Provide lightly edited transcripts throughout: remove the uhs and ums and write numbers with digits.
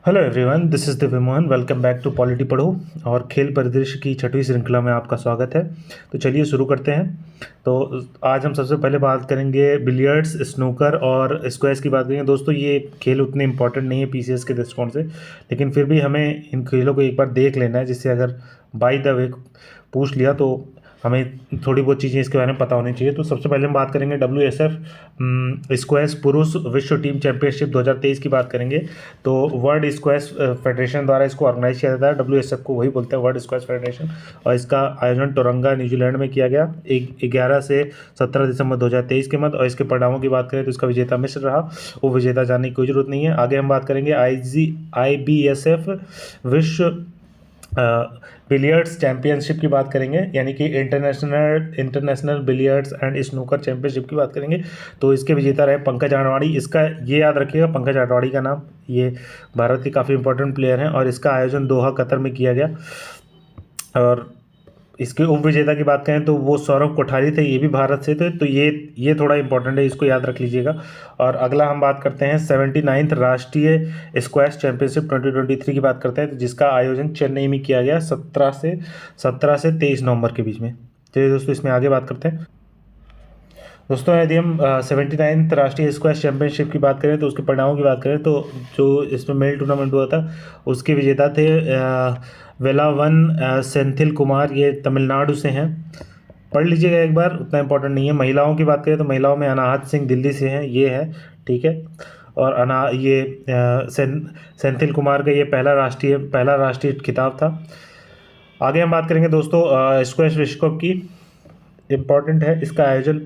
Hello everyone, this is Divya Mohan. Welcome back to polity पढ़ो और खेल परिदृश्य की छठवीं श्रृंखला में आपका स्वागत है। तो चलिए शुरू करते हैं। तो आज हम सबसे पहले बात करेंगे बिलियर्ड्स, स्नूकर और स्क्वैश की बात करेंगे। दोस्तों, ये खेल उतने इंपॉर्टेंट नहीं है पीसीएस के दृष्टिकोण से, लेकिन फिर भी हमें इन खेलों को एक बार देख लेना है, जिससे अगर बाय द वे पूछ लिया तो हमें थोड़ी बहुत चीज़ें इसके बारे में पता होनी चाहिए। तो सबसे पहले हम बात करेंगे WSF स्क्वैश पुरुष विश्व टीम चैंपियनशिप 2023 की बात करेंगे। तो वर्ल्ड स्क्वैश फेडरेशन द्वारा इसको ऑर्गेनाइज किया जाता है। WSF को वही बोलते हैं, वर्ल्ड स्क्वैश फेडरेशन। और इसका आयोजन टोरंगा, न्यूजीलैंड में किया गया 11 से 17 दिसंबर 2023 के मध्य। और इसके परिणामों की बात करें तो इसका विजेता मिस्र रहा। वो विजेता जानने की कोई जरूरत नहीं है। आगे हम बात करेंगे IBSF विश्व बिलियर्ड्स चैंपियनशिप की बात करेंगे, यानी कि international billiards and snooker championship की बात करेंगे। तो इसके विजेता रहे पंकज आडवाणी। इसका ये याद रखिएगा, पंकज आडवाणी का नाम, ये भारत के काफ़ी इंपॉर्टेंट प्लेयर हैं। और इसका आयोजन दोहा, कतर में किया गया। और इसके उप विजेता की बात करें तो वो सौरभ कोठारी थे, ये भी भारत से थे। तो ये थोड़ा इंपॉर्टेंट है, इसको याद रख लीजिएगा। और अगला हम बात करते हैं 79th राष्ट्रीय स्क्वैश चैंपियनशिप 2023 की बात करते हैं, तो जिसका आयोजन चेन्नई में किया गया 17 से 23 नवंबर के बीच में। चलिए दोस्तों, इसमें आगे बात करते हैं। दोस्तों, यदि हम 79th राष्ट्रीय स्क्वैश चैंपियनशिप की बात करें तो उसके परिणामों की बात करें तो जो इसमें मेल टूर्नामेंट हुआ था उसके विजेता थे वेलावन सेंथिल कुमार, ये तमिलनाडु से हैं। पढ़ लीजिएगा एक बार, उतना इंपॉर्टेंट नहीं है। महिलाओं की बात करें तो महिलाओं में अनाहत सिंह दिल्ली से हैं, ये है, ठीक है। और सेंथिल कुमार का ये पहला राष्ट्रीय खिताब था। आगे हम बात करेंगे दोस्तों स्क्वैश विश्व कप की। इम्पॉर्टेंट है, इसका आयोजन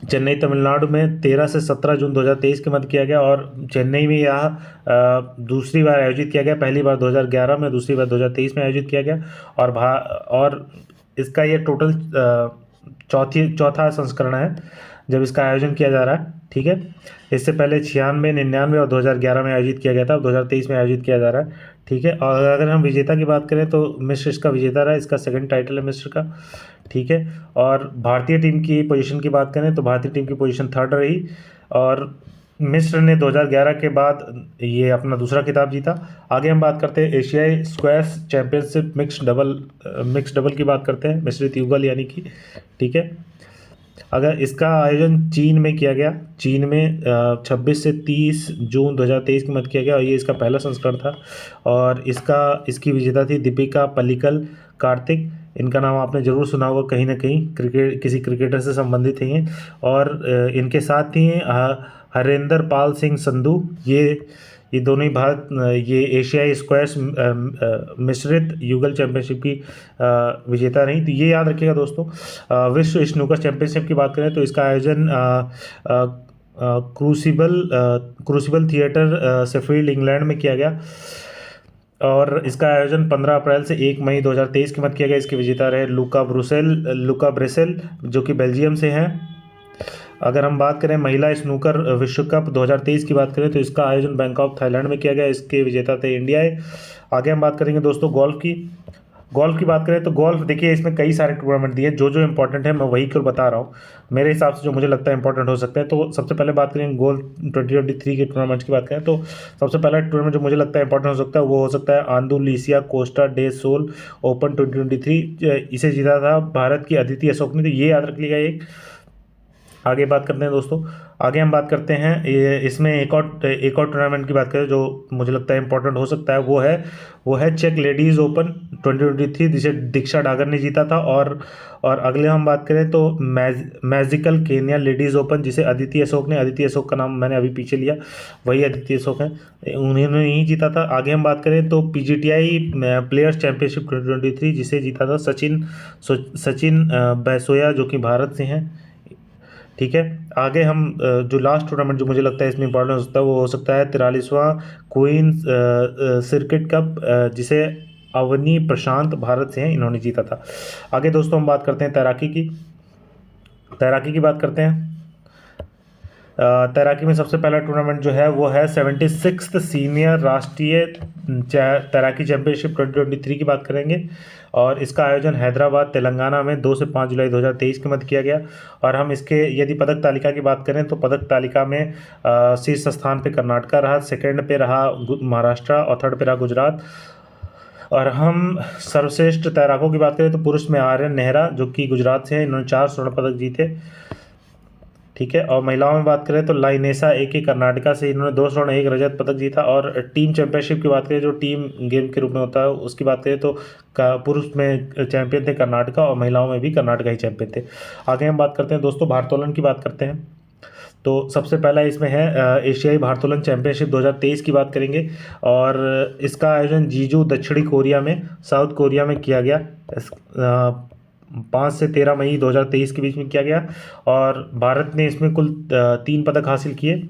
चेन्नई, तमिलनाडु में 13 से 17 जून 2023 के मध्य किया गया। और चेन्नई में यह दूसरी बार आयोजित किया गया। पहली बार 2011 में, दूसरी बार 2023 में आयोजित किया गया। और इसका ये टोटल चौथा संस्करण है जब इसका आयोजन किया जा रहा है, ठीक है। इससे पहले 96, 99 और 2011 में आयोजित किया गया था। अब 2023 में आयोजित किया जा रहा है, ठीक है। और अगर हम विजेता की बात करें तो मिस्र इसका विजेता रहा, इसका सेकंड टाइटल है मिस्र का, ठीक है। और भारतीय टीम की पोजीशन की बात करें तो भारतीय टीम की पोजीशन 3rd रही। और मिस्र ने 2011 के बाद ये अपना दूसरा खिताब जीता। आगे हम बात करते हैं एशियाई स्क्वैश चैंपियनशिप मिक्स डबल की बात करते हैं, मिश्रित युगल यानी कि, ठीक है। अगर इसका आयोजन चीन में किया गया, चीन में 26 से 30 जून 2023 के मध्य किया गया। और ये इसका पहला संस्करण था। और इसकी विजेता थी दीपिका पल्लिकल कार्तिक। इनका नाम आपने ज़रूर सुना होगा कहीं ना कहीं, किसी क्रिकेटर से संबंधित है ये। और इनके साथ ही हरेंद्र पाल सिंह संधू, ये दोनों ही ये एशियाई स्क्वैश मिश्रित युगल चैंपियनशिप की विजेता रही। तो ये याद रखिएगा दोस्तों। विश्व स्नूकर चैंपियनशिप की बात करें तो इसका आयोजन क्रूसिबल थिएटर शेफील्ड, इंग्लैंड में किया गया। और इसका आयोजन 15 अप्रैल से 1 मई 2023 के मध्य किया गया। इसके विजेता रहे लुका ब्रेसेल, जो कि बेल्जियम से हैं। अगर हम बात करें महिला स्नूकर विश्व कप 2023 की बात करें तो इसका आयोजन बैंकॉक, थाईलैंड में किया गया। इसके विजेता थे इंडिया। आगे हम बात करेंगे दोस्तों गोल्फ की बात करें तो गोल्फ, देखिए इसमें कई सारे टूर्नामेंट दिए, जो इंपॉर्टेंट है मैं वही क्यों बता रहा हूँ, मेरे हिसाब से जो मुझे लगता है इंपॉर्टेंट हो सकता है। तो सबसे पहले बात करेंगे गोल्फ 2023 के टूर्नामेंट्स की बात करें तो सबसे पहला टूर्नामेंट जो मुझे लगता है इंपॉर्टेंट हो सकता है वो हो सकता है आंदुलेशिया कोस्टा डे सोल ओपन 2023। इसे जीता था भारत की अदिति अशोक ने, तो ये याद रख लिया एक। आगे बात करते हैं दोस्तों, आगे हम बात करते हैं इसमें एक और टूर्नामेंट की बात करें जो मुझे लगता है इंपॉर्टेंट हो सकता है, वो है चेक लेडीज़ ओपन 2023, जिसे दीक्षा डागर ने जीता था। और अगले हम बात करें तो मैजिकल केन्या लेडीज़ ओपन, जिसे अदिति अशोक का नाम मैंने अभी पीछे लिया, वही अदिति अशोक हैं, उन्होंने ही जीता था। आगे हम बात करें तो PGTI प्लेयर्स चैंपियनशिप 2023, जिसे जीता था सचिन बैसोया, जो कि भारत से हैं, ठीक है। आगे हम जो लास्ट टूर्नामेंट जो मुझे लगता है इसमें इंपॉर्टेंट हो सकता है वो हो सकता है 43वां क्वीन सर्किट कप, जिसे अवनी प्रशांत भारत से हैं, इन्होंने जीता था। आगे दोस्तों हम बात करते हैं तैराकी की बात करते हैं। तैराकी में सबसे पहला टूर्नामेंट जो है वो है 76th सीनियर राष्ट्रीय तैराकी चैंपियनशिप 2023 की बात करेंगे। और इसका आयोजन हैदराबाद तेलंगाना में 2 से 5 जुलाई 2023 के मध्य किया गया। और हम इसके यदि पदक तालिका की बात करें तो पदक तालिका में शीर्ष स्थान पे कर्नाटका रहा, सेकंड पे रहा महाराष्ट्र और थर्ड पे रहा गुजरात। और हम सर्वश्रेष्ठ तैराकों की बात करें तो पुरुष में आर्यन नेहरा जो कि गुजरात से हैं, इन्होंने 4 स्वर्ण पदक जीते। ठीक है। और महिलाओं में बात करें तो लाइनेसा एक ही कर्नाटका से, इन्होंने 2 स्वर्ण 1 रजत पदक जीता। और टीम चैंपियनशिप की बात करें जो टीम गेम के रूप में होता है उसकी बात करें तो पुरुष में चैंपियन थे कर्नाटका और महिलाओं में भी कर्नाटका ही चैंपियन थे। आगे हम बात करते हैं दोस्तों भारोत्तोलन की बात करते हैं। तो सबसे पहला इसमें है एशियाई भारोत्तोलन चैंपियनशिप 2023 की बात करेंगे। और इसका आयोजन जीजू दक्षिणी कोरिया में, साउथ कोरिया में किया गया। 5 से 13 मई 2023 के बीच में किया गया। और भारत ने इसमें कुल 3 पदक हासिल किए।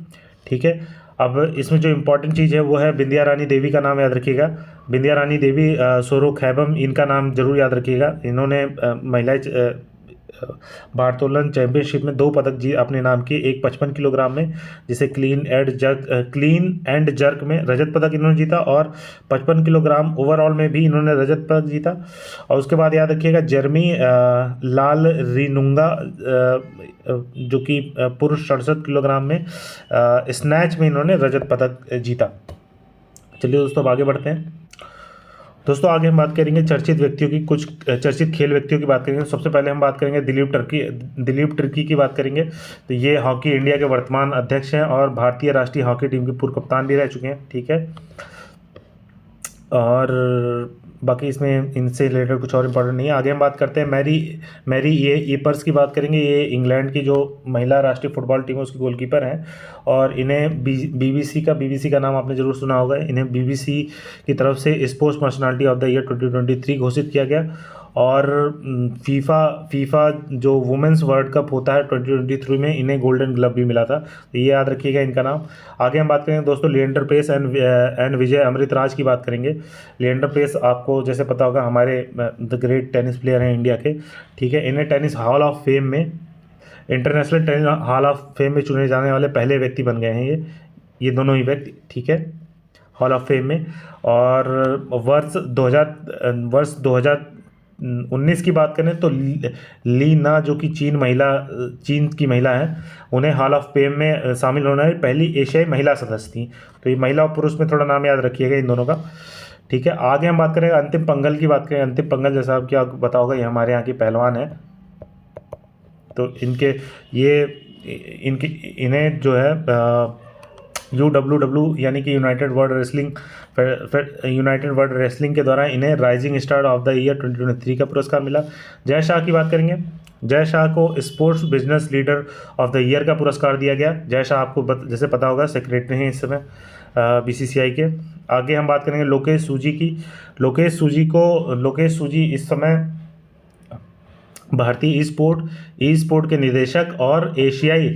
ठीक है। अब इसमें जो इम्पोर्टेंट चीज़ है वो है बिंदिया रानी देवी का नाम याद रखिएगा। बिंदिया रानी देवी सोरो खैबम, इनका नाम जरूर याद रखिएगा। इन्होंने महिला भारोत्तोलन चैंपियनशिप में 2 पदक जी अपने नाम किए, एक 55 किलोग्राम में जिसे क्लीन एंड जर्क में रजत पदक इन्होंने जीता, और 55 किलोग्राम ओवरऑल में भी इन्होंने रजत पदक जीता। और उसके बाद याद रखिएगा जर्मी लाल रिनुंगा जो कि पुरुष 67 किलोग्राम में स्नैच में इन्होंने रजत पदक जीता। चलिए दोस्तों अब आगे बढ़ते हैं। दोस्तों आगे हम बात करेंगे चर्चित व्यक्तियों की, कुछ चर्चित खेल व्यक्तियों की बात करेंगे। सबसे पहले हम बात करेंगे दिलीप टर्की की बात करेंगे। तो ये हॉकी इंडिया के वर्तमान अध्यक्ष हैं और भारतीय राष्ट्रीय हॉकी टीम के पूर्व कप्तान भी रह चुके हैं। ठीक है। और बाकी इसमें इनसे रिलेटेड कुछ और इम्पोर्टेंट नहीं है। आगे हम बात करते हैं मैरी ईपर्स की बात करेंगे। ये इंग्लैंड की जो महिला राष्ट्रीय फुटबॉल टीम है उसकी गोलकीपर हैं। और इन्हें बीबीसी का नाम आपने जरूर सुना होगा। इन्हें बीबीसी की तरफ से sports personality of the year 2023 घोषित किया गया। और फीफा जो वुमेंस वर्ल्ड कप होता है 2023 में इन्हें गोल्डन ग्लव भी मिला था। तो ये याद रखिएगा इनका नाम। आगे हम बात करेंगे दोस्तों लिएंडर पेस एंड विजय अमृतराज की बात करेंगे। लिएंडर पेस आपको जैसे पता होगा हमारे द ग्रेट टेनिस प्लेयर हैं इंडिया के। ठीक है। इन्हें टेनिस हॉल ऑफ फेम में, international tennis hall of fame में चुने जाने वाले पहले व्यक्ति बन गए हैं ये दोनों ही व्यक्ति। ठीक है। हॉल ऑफ फेम में। और वर्ष 2019 की बात करें तो ली ना जो कि चीन की महिला है, उन्हें हॉल ऑफ फेम में शामिल होने वाली पहली एशियाई महिला सदस्य थी। तो ये महिला और पुरुष में थोड़ा नाम याद रखिएगा इन दोनों का। ठीक है। आगे हम बात करेंगे अंतिम पंघल की बात करें। अंतिम पंघल जैसा आपको क्या पता होगा ये हमारे यहाँ की पहलवान है। तो इन्हें जो है UWW यानी कि यूनाइटेड वर्ल्ड रेसलिंग के द्वारा इन्हें rising star of the year 2023 का पुरस्कार मिला। जय शाह की बात करेंगे। जय शाह को sports business leader of the year का पुरस्कार दिया गया। जय शाह आपको जैसे पता होगा सेक्रेटरी हैं इस समय BCCI के। आगे हम बात करेंगे लोकेश सूजी की। लोकेश सूजी इस समय भारतीय ई स्पोर्ट के निदेशक और एशियाई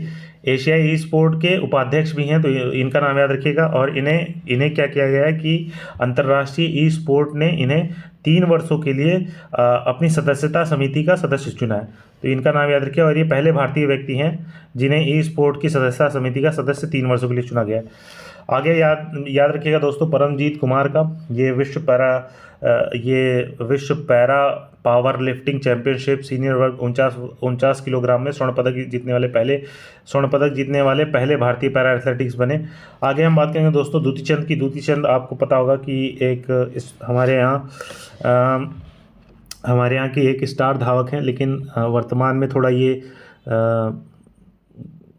ई स्पोर्ट के उपाध्यक्ष भी हैं। तो इनका नाम याद रखिएगा। और इन्हें क्या किया गया है कि अंतर्राष्ट्रीय ई स्पोर्ट ने इन्हें 3 वर्षों के लिए अपनी सदस्यता समिति का सदस्य चुना है। तो इनका नाम याद रखिए। और ये पहले भारतीय व्यक्ति हैं जिन्हें ई स्पोर्ट की सदस्यता समिति का सदस्य 3 वर्षों के लिए चुना गया है। आगे याद रखिएगा दोस्तों परमजीत कुमार का। ये विश्व para power lifting championship senior वर्ग 49 किलोग्राम में स्वर्ण पदक जीतने वाले पहले भारतीय पैरा एथलेटिक्स बने। आगे हम बात करेंगे दोस्तों दूती चंद आपको पता होगा कि हमारे यहाँ की एक स्टार धावक हैं, लेकिन वर्तमान में थोड़ा ये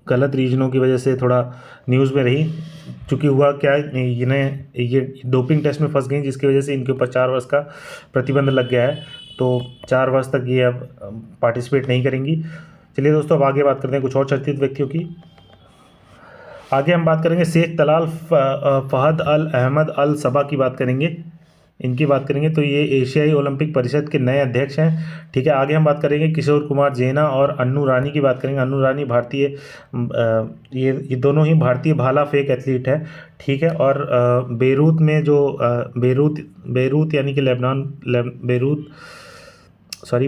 गलत रीजनों की वजह से थोड़ा न्यूज़ में रही। चूँकि हुआ क्या ये डोपिंग टेस्ट में फंस गई जिसकी वजह से इनके ऊपर 4 वर्ष का प्रतिबंध लग गया है। तो 4 वर्ष तक ये अब पार्टिसिपेट नहीं करेंगी। चलिए दोस्तों अब आगे बात करते हैं कुछ और चर्चित व्यक्तियों की। आगे हम बात करेंगे शेख तलाल फहद अल अहमद अल सबा की बात करेंगे। इनकी बात करेंगे तो ये एशियाई ओलंपिक परिषद के नए अध्यक्ष हैं। ठीक है। आगे हम बात करेंगे किशोर कुमार जेना और अन्नू रानी की बात करेंगे। अन्नू रानी ये दोनों ही भारतीय भाला फेंक एथलीट हैं। ठीक है। और बेरूत में जो बेरूत यानी कि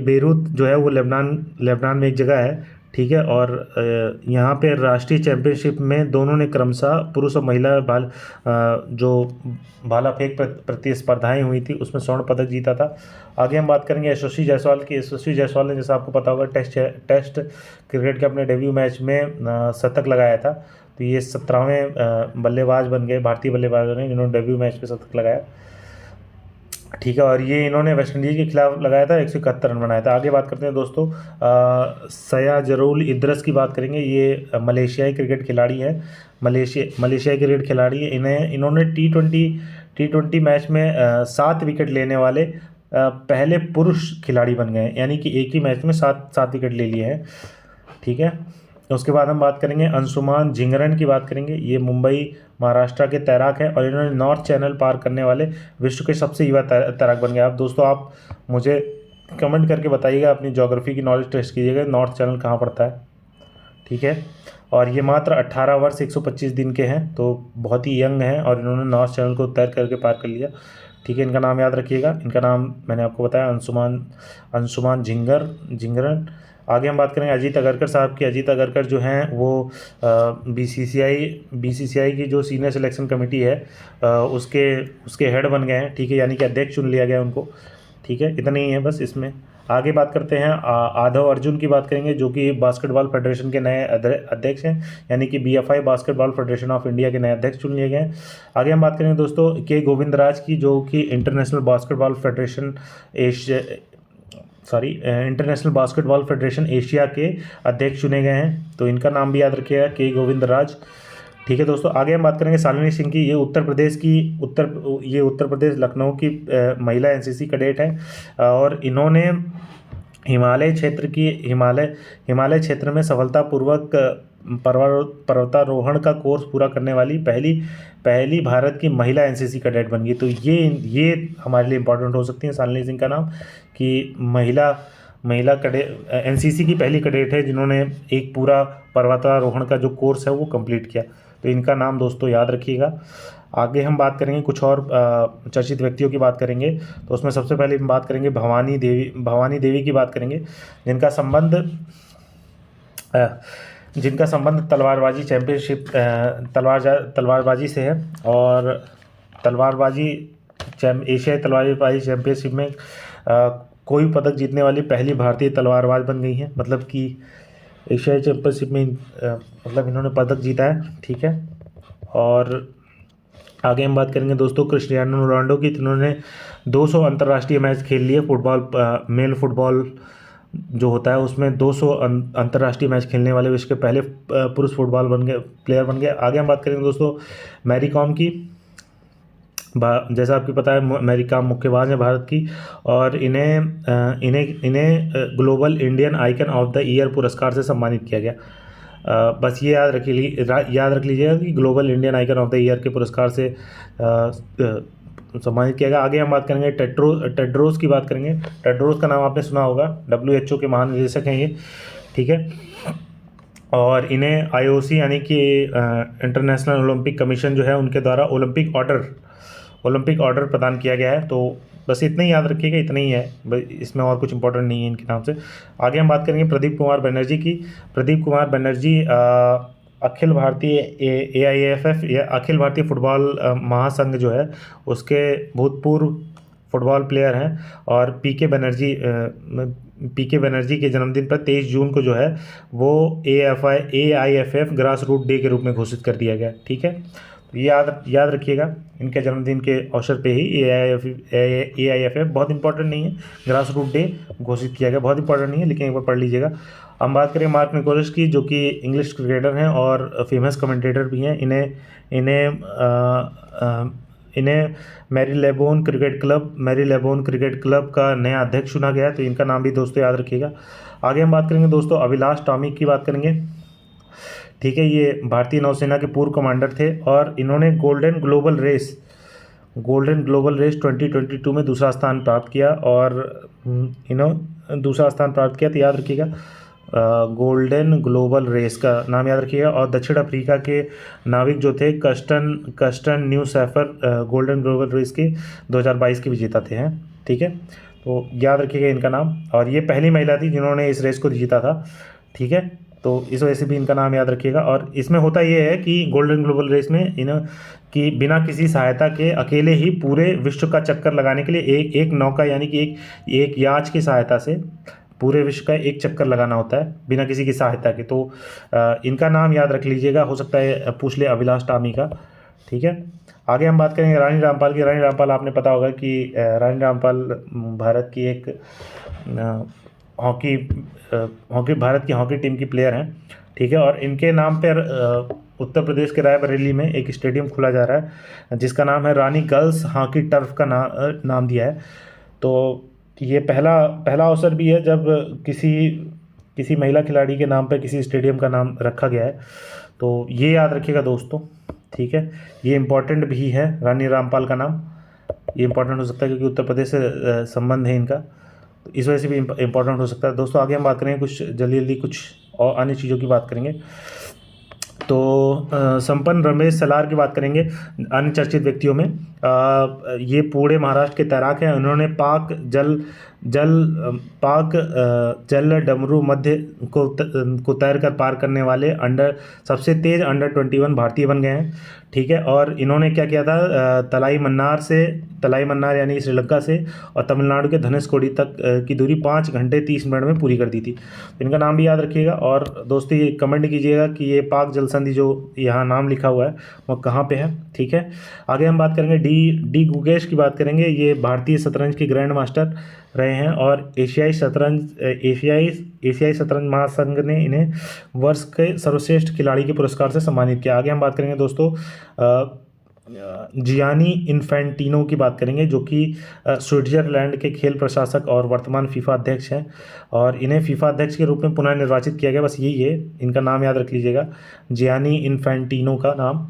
बेरूत जो है वो लेबनान में एक जगह है। ठीक है। और यहाँ पे राष्ट्रीय चैंपियनशिप में दोनों ने क्रमशः पुरुष और महिला जो भाला फेंक प्रतिस्पर्धाएं हुई थी उसमें स्वर्ण पदक जीता था। आगे हम बात करेंगे यशस्वी जायसवाल की। यशस्वी जायसवाल ने, जैसा आपको पता होगा, टेस्ट क्रिकेट के अपने डेब्यू मैच में शतक लगाया था। तो ये 17वें बल्लेबाज बन गए, भारतीय बल्लेबाज बने जिन्होंने डेब्यू मैच में शतक लगाया, ठीक है। और ये इन्होंने वेस्ट इंडीज़ के खिलाफ लगाया था, 171 रन बनाया था। आगे बात करते हैं दोस्तों सयाजरुल इद्रिस की बात करेंगे। ये मलेशियाई क्रिकेट खिलाड़ी है, मलेशियाई क्रिकेट खिलाड़ी है। इन्होंने टी20 मैच में 7 विकेट लेने वाले पहले पुरुष खिलाड़ी बन गए, यानी कि एक ही मैच में 7 विकेट ले लिए हैं, ठीक है। उसके बाद हम बात करेंगे अंशुमान जिंगरन की बात करेंगे। ये मुंबई महाराष्ट्र के तैराक है और इन्होंने नॉर्थ चैनल पार करने वाले विश्व के सबसे युवा तैराक बन गए। आप दोस्तों, आप मुझे कमेंट करके बताइएगा, अपनी ज्योग्राफी की नॉलेज टेस्ट कीजिएगा, नॉर्थ चैनल कहाँ पड़ता है, ठीक है। और ये मात्र 18 वर्ष 125 दिन के हैं, तो बहुत ही यंग हैं और इन्होंने नॉर्थ चैनल को तैर करके पार कर लिया, ठीक है। इनका नाम याद रखिएगा, इनका नाम मैंने आपको बताया अंशुमान जिंगरन। आगे हम बात करेंगे अजीत अगरकर साहब की। अजीत अगरकर जो हैं वो बीसीसीआई की जो सीनियर सिलेक्शन कमेटी है उसके हेड बन गए हैं, ठीक है, यानी कि अध्यक्ष चुन लिया गया उनको, ठीक है। इतना ही है बस इसमें। आगे बात करते हैं आधव अर्जुन की बात करेंगे, जो कि बास्केटबॉल फेडरेशन के नए अध्यक्ष हैं, यानी कि BFI basketball federation of India के नए अध्यक्ष चुन लिए गए हैं। आगे हम बात करेंगे दोस्तों के गोविंदराज की, जो कि इंटरनेशनल बास्केटबॉल फेडरेशन एशिया के अध्यक्ष चुने गए हैं, तो इनका नाम भी याद रखिएगा, के गोविंदराज, ठीक है दोस्तों। आगे हम बात करेंगे शालिनी सिंह की। ये उत्तर प्रदेश लखनऊ की महिला NCC कैडेट है और इन्होंने हिमालय क्षेत्र में सफलतापूर्वक पर्वतारोहण का कोर्स पूरा करने वाली पहली भारत की महिला NCC कैडेट बन गई। तो ये हमारे लिए इंपॉर्टेंट हो सकती है शालिनी सिंह का नाम, कि महिला कैडेट NCC की पहली कैडेट है जिन्होंने एक पूरा पर्वतारोहण का जो कोर्स है वो कंप्लीट किया, तो इनका नाम दोस्तों याद रखिएगा। आगे हम बात करेंगे कुछ और चर्चित व्यक्तियों की बात करेंगे, तो उसमें सबसे पहले हम बात करेंगे भवानी देवी की बात करेंगे, जिनका संबंध तलवारबाजी चैंपियनशिप तलवारबाजी से है। और एशियाई तलवारबाजी चैंपियनशिप में कोई पदक जीतने वाली पहली भारतीय तलवारबाज बन गई है, मतलब कि एशियाई चैंपियनशिप में मतलब इन्होंने पदक जीता है, ठीक है। और आगे हम बात करेंगे दोस्तों क्रिस्टियानो रोनाल्डो की। इन्होंने 200 अंतर्राष्ट्रीय मैच खेल लिए, मेल फुटबॉल जो होता है उसमें 200 अंतर्राष्ट्रीय मैच खेलने वाले विश्व के पहले पुरुष प्लेयर बन गए। आगे हम बात करेंगे दोस्तों मैरी कॉम की। जैसा आपको पता है मैरी कॉम मुक्केबाज है भारत की, और इन्हें global Indian icon of the year पुरस्कार से सम्मानित किया गया। बस ये याद रख लीजिएगा कि global Indian icon of the year के पुरस्कार से सम्मानित किया गया। आगे हम बात करेंगे टेड्रोस की बात करेंगे। टेड्रोस का नाम आपने सुना होगा, WHO के महानिदेशक हैं ये, ठीक है। और इन्हें IOC यानी कि इंटरनेशनल ओलंपिक कमीशन जो है उनके द्वारा ओलंपिक ऑर्डर प्रदान किया गया है। तो बस इतना ही याद रखिएगा, इतना ही है, इसमें और कुछ इंपॉर्टेंट नहीं है इनके नाम से। आगे हम बात करेंगे प्रदीप कुमार बनर्जी की। प्रदीप कुमार बनर्जी अखिल भारतीय AIFF या अखिल भारतीय फुटबॉल महासंघ जो है उसके भूतपूर्व फुटबॉल प्लेयर हैं, और PK बनर्जी के जन्मदिन पर 23 जून को जो है वो AIFF ग्रास रूट डे के रूप में घोषित कर दिया गया, ठीक है। याद रखिएगा, इनके जन्मदिन के अवसर पे ही AIFF बहुत इंपॉर्टेंट नहीं है, ग्रास रूट डे घोषित किया गया, बहुत इंपॉर्टेंट नहीं है, लेकिन एक बार पढ़ लीजिएगा। हम बात करें मार्क निकोलस की, जो कि इंग्लिश क्रिकेटर हैं और फेमस कमेंटेटर भी हैं। इन्हें मैरीलेबोन क्रिकेट क्लब का नया अध्यक्ष चुना गया, तो इनका नाम भी दोस्तों याद रखिएगा। आगे हम बात करेंगे दोस्तों अभिलाष टॉमी की बात करेंगे, ठीक है। ये भारतीय नौसेना के पूर्व कमांडर थे और इन्होंने गोल्डन ग्लोबल रेस 2022 में दूसरा स्थान प्राप्त किया, और तो याद रखिएगा गोल्डन ग्लोबल रेस का नाम याद रखिएगा। और दक्षिण अफ्रीका के नाविक जो थे Kirsten Neuschafer Golden Global Race के 2022 के विजेता थे हैं, ठीक है। तो याद रखिएगा इनका नाम, और ये पहली महिला थी जिन्होंने इस रेस को जीता था, ठीक है। तो इस वजह से भी इनका नाम याद रखिएगा। और इसमें होता ये है कि गोल्डन ग्लोबल रेस में इन कि बिना किसी सहायता के अकेले ही पूरे विश्व का चक्कर लगाने के लिए एक नौका यानी कि एक याच की सहायता से पूरे विश्व का एक चक्कर लगाना होता है बिना किसी की सहायता के। तो इनका नाम याद रख लीजिएगा, हो सकता है पूछ ले अभिलाष टामी का। ठीक है, आगे हम बात करेंगे रानी रामपाल की। रानी रामपाल आपने पता होगा कि रानी रामपाल भारत की एक भारत की हॉकी टीम की प्लेयर हैं। ठीक है, और इनके नाम पर उत्तर प्रदेश के रायबरेली में एक स्टेडियम खोला जा रहा है जिसका नाम है रानी गर्ल्स हॉकी टर्फ का नाम दिया है। तो ये पहला अवसर भी है जब किसी महिला खिलाड़ी के नाम पर किसी स्टेडियम का नाम रखा गया है। तो ये याद रखिएगा दोस्तों। ठीक है, ये इम्पोर्टेंट भी है, रानी रामपाल का नाम ये इम्पोर्टेंट हो सकता है क्योंकि उत्तर प्रदेश से संबंध है इनका, तो इस वजह से भी इम्पोर्टेंट हो सकता है। दोस्तों आगे हम बात करेंगे कुछ जल्दी कुछ और अन्य चीज़ों की बात करेंगे। तो संपन्न रमेश सलार की बात करेंगे अन्य चर्चित व्यक्तियों में। ये पूरे महाराष्ट्र के तैराक हैं। उन्होंने पाक जल डमरू मध्य को तैर कर पार करने वाले सबसे तेज अंडर 21 भारतीय बन गए हैं। ठीक है, और इन्होंने क्या किया था, तलाई मन्नार यानी श्रीलंका से और तमिलनाडु के धनुषकोडी तक की दूरी 5 घंटे 30 मिनट में पूरी कर दी थी। तो इनका नाम भी याद रखिएगा। और दोस्तों ये कमेंट कीजिएगा कि ये पाक जल संधि जो यहाँ नाम लिखा हुआ है वो कहाँ पे है। ठीक है, आगे हम बात करेंगे डी गुगेश की बात करेंगे। ये भारतीय शतरंज के ग्रैंड मास्टर रहे हैं और एशियाई शतरंज महासंघ ने इन्हें वर्ष के सर्वश्रेष्ठ खिलाड़ी के पुरस्कार से सम्मानित किया। आगे हम बात करेंगे दोस्तों जियानी इन्फेंटिनो की बात करेंगे जो कि स्विट्जरलैंड के खेल प्रशासक और वर्तमान फीफा अध्यक्ष हैं और इन्हें फीफा अध्यक्ष के रूप में पुनः निर्वाचित किया गया। बस यही है, इनका नाम याद रख लीजिएगा, जियानी इन्फेंटिनो का नाम।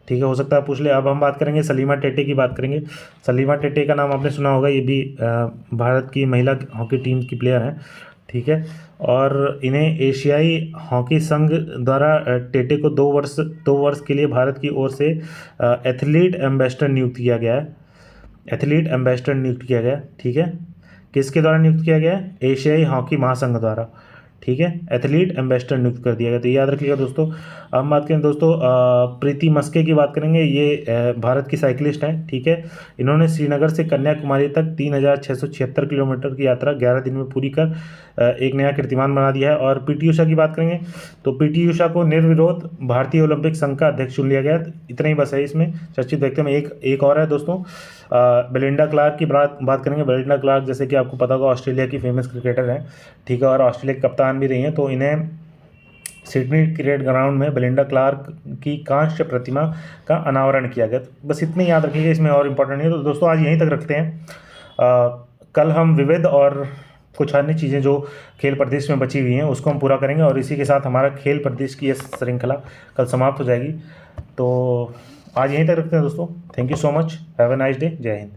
ठीक है, हो सकता है पूछ ले। अब हम बात करेंगे सलीमा टेटे की बात करेंगे। सलीमा टेटे का नाम आपने सुना होगा, ये भी भारत की महिला हॉकी टीम की प्लेयर हैं। ठीक है, और इन्हें एशियाई हॉकी संघ द्वारा टेटे को 2 वर्ष के लिए भारत की ओर से एथलीट एम्बेसडर नियुक्त किया गया। ठीक है, किसके द्वारा नियुक्त किया गया है, एशियाई हॉकी महासंघ द्वारा। ठीक है, एथलीट एम्बेसडर नियुक्त कर दिया गया। तो याद रखिएगा दोस्तों। अब हम बात करें दोस्तों प्रीति मस्के की बात करेंगे। ये भारत की साइकिलिस्ट हैं। ठीक है, इन्होंने श्रीनगर से कन्याकुमारी तक 3676 किलोमीटर की यात्रा 11 दिन में पूरी कर एक नया कीर्तिमान बना दिया है। और पीटी उषा की बात करेंगे तो पीटी उषा को निर्विरोध भारतीय ओलंपिक संघ का अध्यक्ष चुन लिया गया। इतना ही बस है इसमें चर्चित व्यक्तियों में। एक और है दोस्तों, बेलिंडा क्लार्क की बात करेंगे। बेलिंडा क्लार्क जैसे कि आपको पता होगा ऑस्ट्रेलिया की फेमस क्रिकेटर हैं। ठीक है, और ऑस्ट्रेलिया की कप्तान भी रही हैं। तो इन्हें सिडनी क्रिकेट ग्राउंड में बेलिंडा क्लार्क की कांस्य प्रतिमा का अनावरण किया गया। तो बस इतने याद रखिएगा, इसमें और इम्पोर्टेंट नहीं है। तो दोस्तों आज यहीं तक रखते हैं। कल हम विविध और कुछ अन्य चीज़ें जो खेल प्रदेश में बची हुई हैं उसको हम पूरा करेंगे और इसी के साथ हमारा खेल प्रदेश की यह श्रृंखला कल समाप्त हो जाएगी। तो आज यहीं तक रखते हैं दोस्तों। Thank you so much, have a nice day, जय हिंद।